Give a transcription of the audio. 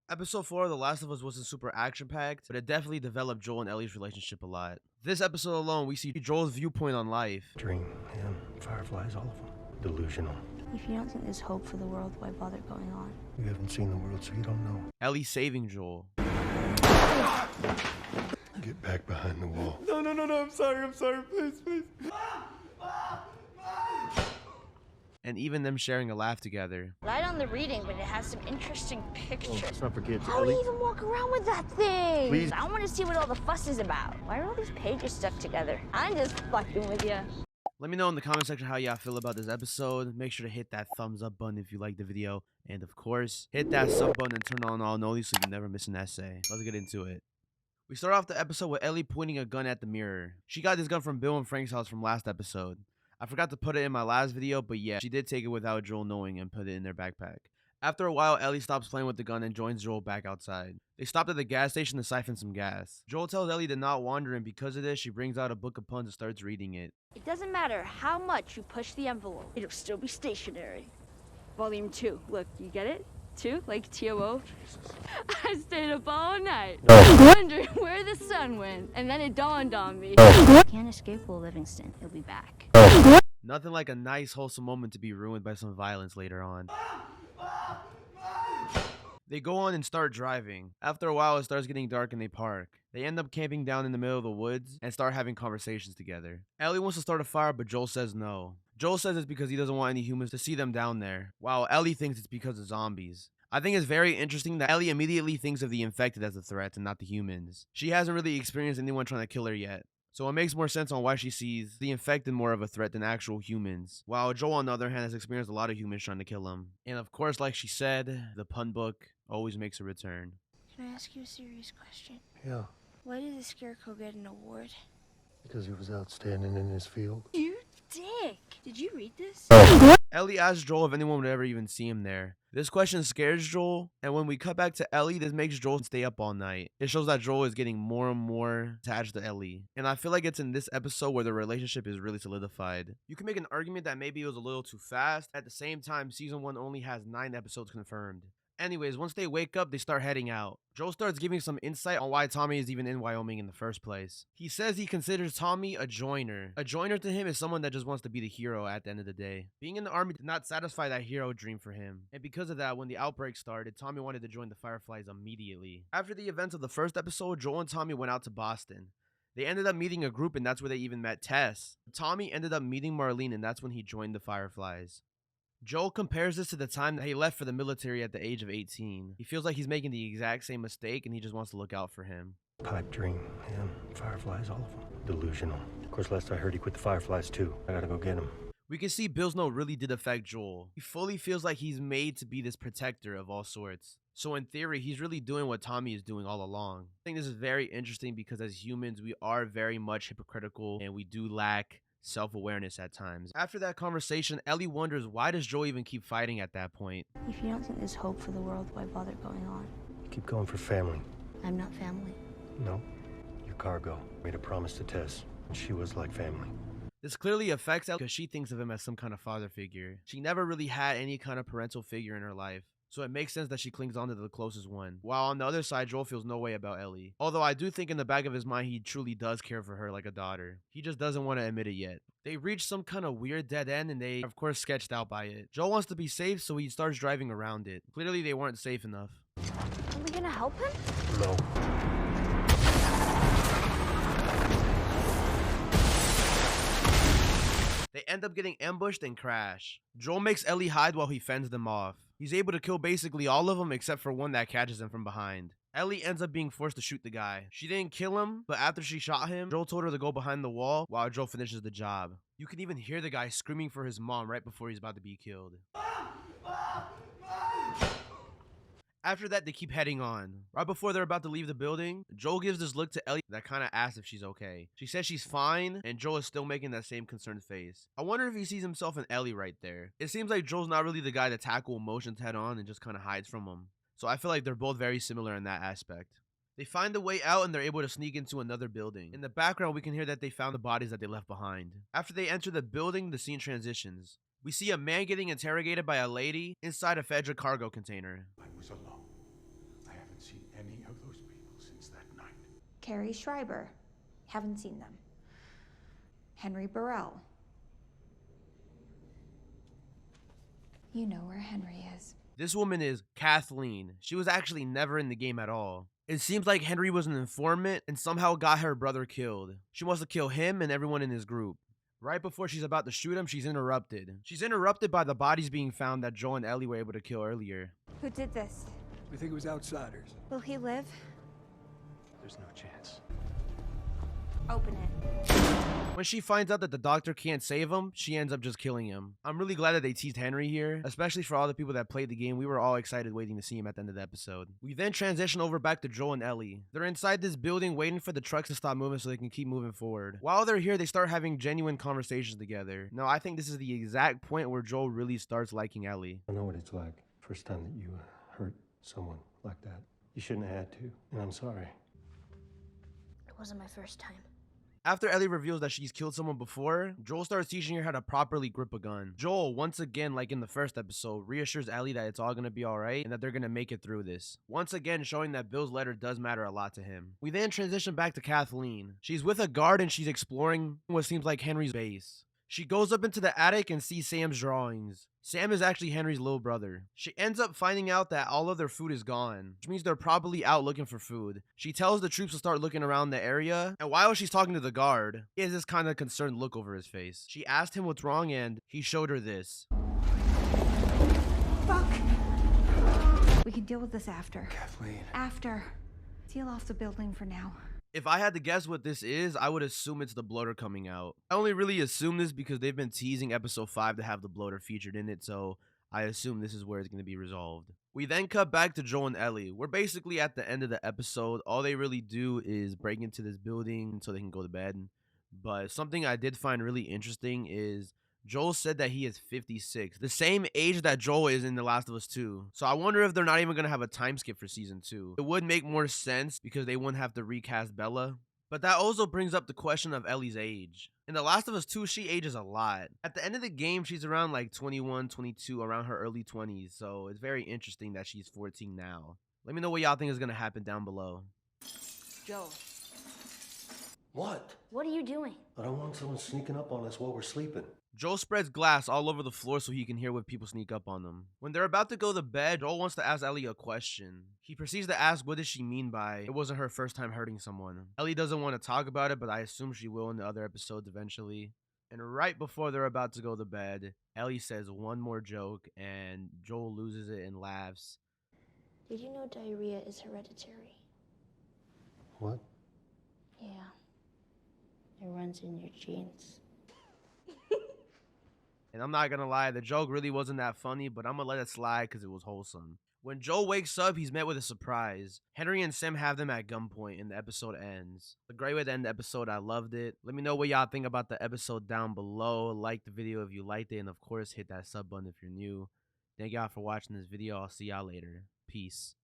Episode 4 of The Last of Us wasn't super action-packed, but it definitely developed Joel and Ellie's relationship a lot. This episode alone, we see Joel's viewpoint on life. Dream, him, fireflies, all of them. Delusional. If you don't think there's hope for the world, why bother going on? You haven't seen the world, so you don't know. Ellie saving Joel. Get back behind the wall. No, I'm sorry, please. And even them sharing a laugh together. Light on the reading, but it has some interesting pictures. Let's not forget, How do you even walk around with that thing? Please. I want to see what all the fuss is about. Why are all these pages stuck together? I'm just fucking with you. Let me know in the comment section how y'all feel about this episode. Make sure to hit that thumbs up button if you like the video. And of course, hit that sub button and turn on all notifications so you never miss an essay. Let's get into it. We start off the episode with Ellie pointing a gun at the mirror. She got this gun from Bill and Frank's house from last episode. I forgot to put it in my last video, but yeah, she did take it without Joel knowing and put it in their backpack. After a while, Ellie stops playing with the gun and joins Joel back outside. They stopped at the gas station to siphon some gas. Joel tells Ellie to not wander, and because of this, she brings out a book of puns and starts reading it. It doesn't matter how much you push the envelope. It'll still be stationary. Volume 2. Look, you get it? 2? Like T-O-O? I stayed up all night, wondering where the sun went, and then it dawned on me. Can't escape Will Livingston. He'll be back. Nothing like a nice, wholesome moment to be ruined by some violence later on. They go on and start driving. After a while, it starts getting dark and they park. They end up camping down in the middle of the woods and start having conversations together. Ellie wants to start a fire, but Joel says no. Joel says it's because he doesn't want any humans to see them down there, while Ellie thinks it's because of zombies. I think it's very interesting that Ellie immediately thinks of the infected as a threat and not the humans. She hasn't really experienced anyone trying to kill her yet. So it makes more sense on why she sees the infected more of a threat than actual humans, while Joel on the other hand has experienced a lot of humans trying to kill him. And of course, like she said, the pun book always makes a return. Can I ask you a serious question? Yeah, Why did the Scarecrow get an award? because he was outstanding in his field. You dick! Did you read this? Ellie asks Joel if anyone would ever even see him there. This question scares Joel, and when we cut back to Ellie, this makes Joel stay up all night. It shows that Joel is getting more and more attached to Ellie, and I feel like it's in this episode where the relationship is really solidified. You can make an argument that maybe it was a little too fast. At the same time, season 1 only has 9 episodes confirmed. Anyways, once they wake up, they start heading out. Joel starts giving some insight on why Tommy is even in Wyoming in the first place. He says he considers Tommy a joiner. A joiner to him is someone that just wants to be the hero at the end of the day. Being in the army did not satisfy that hero dream for him. And because of that, when the outbreak started, Tommy wanted to join the Fireflies immediately. After the events of the first episode, Joel and Tommy went out to Boston. They ended up meeting a group, and that's where they even met Tess. Tommy ended up meeting Marlene, and that's when he joined the Fireflies. Joel compares this to the time that he left for the military at the age of 18. He feels like he's making the exact same mistake and he just wants to look out for him. Pipe dream, him, fireflies, all of them. Delusional. Of course, last I heard he quit the fireflies too. I gotta go get him. We can see Bill's note really did affect Joel. He fully feels like he's made to be this protector of all sorts. So in theory, he's really doing what Tommy is doing all along. I think this is very interesting because as humans, we are very much hypocritical and we do lack self-awareness at times. After that conversation, Ellie wonders why does Joel even keep fighting at that point? If you don't think there's hope for the world, why bother going on? Keep going for family. I'm not family. No, your cargo. Made a promise to Tess. She was like family. This clearly affects Ellie because she thinks of him as some kind of father figure. She never really had any kind of parental figure in her life. So it makes sense that she clings on to the closest one. While on the other side, Joel feels no way about Ellie. Although I do think in the back of his mind, he truly does care for her like a daughter. He just doesn't want to admit it yet. They reach some kind of weird dead end and they, of course, sketched out by it. Joel wants to be safe, so he starts driving around it. Clearly, they weren't safe enough. Are we gonna help him? No. They end up getting ambushed and crash. Joel makes Ellie hide while he fends them off. He's able to kill basically all of them except for one that catches him from behind. Ellie ends up being forced to shoot the guy. She didn't kill him, but after she shot him, Joel told her to go behind the wall while Joel finishes the job. You can even hear the guy screaming for his mom right before he's about to be killed. After that, they keep heading on. Right before they're about to leave the building, Joel gives this look to Ellie that kind of asks if she's okay. She says she's fine, and Joel is still making that same concerned face. I wonder if he sees himself in Ellie right there. It seems like Joel's not really the guy to tackle emotions head on and just kind of hides from them. So I feel like they're both very similar in that aspect. They find a way out and they're able to sneak into another building. In the background, we can hear that they found the bodies that they left behind. After they enter the building, the scene transitions. We see a man getting interrogated by a lady inside a Fedra cargo container. I was alone. I Carrie Schreiber. Haven't seen them. Henry Burrell. You know where Henry is. This woman is Kathleen. She was actually never in the game at all. It seems like Henry was an informant and somehow got her brother killed. She wants to kill him and everyone in his group. Right before she's about to shoot him, she's interrupted. She's interrupted by the bodies being found that Joel and Ellie were able to kill earlier. Who did this? We think it was outsiders. Will he live? There's no chance. Open it. When she finds out that the doctor can't save him, she ends up just killing him. I'm really glad that they teased Henry here, especially for all the people that played the game. We were all excited waiting to see him at the end of the episode. We then transition over back to Joel and Ellie. They're inside this building waiting for the trucks to stop moving so they can keep moving forward. While they're here, they start having genuine conversations together. Now, I think this is the exact point where Joel really starts liking Ellie. I know what it's like. First time that you hurt someone like that. You shouldn't have had to, and I'm sorry. It wasn't my first time. After Ellie reveals that she's killed someone before, Joel starts teaching her how to properly grip a gun. Joel, once again, like in the first episode, reassures Ellie that it's all gonna be alright and that they're gonna make it through this. Once again, showing that Bill's letter does matter a lot to him. We then transition back to Kathleen. She's with a guard and she's exploring what seems like Henry's base. She goes up into the attic and sees Sam's drawings. Sam is actually Henry's little brother. She ends up finding out that all of their food is gone, which means they're probably out looking for food. She tells the troops to start looking around the area, and while she's talking to the guard, he has this kind of concerned look over his face. She asked him what's wrong and he showed her this. Fuck! We can deal with this after. Kathleen. After. Seal off the building for now. If I had to guess what this is, I would assume it's the bloater coming out. I only really assume this because they've been teasing episode 5 to have the bloater featured in it, so I assume this is where it's going to be resolved. We then cut back to Joel and Ellie. We're basically at the end of the episode. All they really do is break into this building so they can go to bed. But something I did find really interesting is Joel said that he is 56, the same age that Joel is in The Last of Us 2. So I wonder if they're not even going to have a time skip for season 2. It would make more sense because they wouldn't have to recast Bella. But that also brings up the question of Ellie's age. In The Last of Us 2, she ages a lot. At the end of the game, she's around like 21, 22, around her early 20s. So it's very interesting that she's 14 now. Let me know what y'all think is going to happen down below. Joe, What? what are you doing? I don't want someone sneaking up on us while we're sleeping. Joel spreads glass all over the floor so he can hear when people sneak up on them. When they're about to go to bed, Joel wants to ask Ellie a question. He proceeds to ask what does she mean by it wasn't her first time hurting someone. Ellie doesn't want to talk about it, but I assume she will in the other episodes eventually. And right before they're about to go to bed, Ellie says one more joke and Joel loses it and laughs. Did you know diarrhea is hereditary? What? Yeah. It runs in your genes. And I'm not gonna lie, the joke really wasn't that funny, but I'm gonna let it slide because it was wholesome. When Joel wakes up, he's met with a surprise. Henry and Sam have them at gunpoint and the episode ends. A great way to end the episode, I loved it. Let me know what y'all think about the episode down below. Like the video if you liked it, and of course, hit that sub button if you're new. Thank y'all for watching this video. I'll see y'all later. Peace.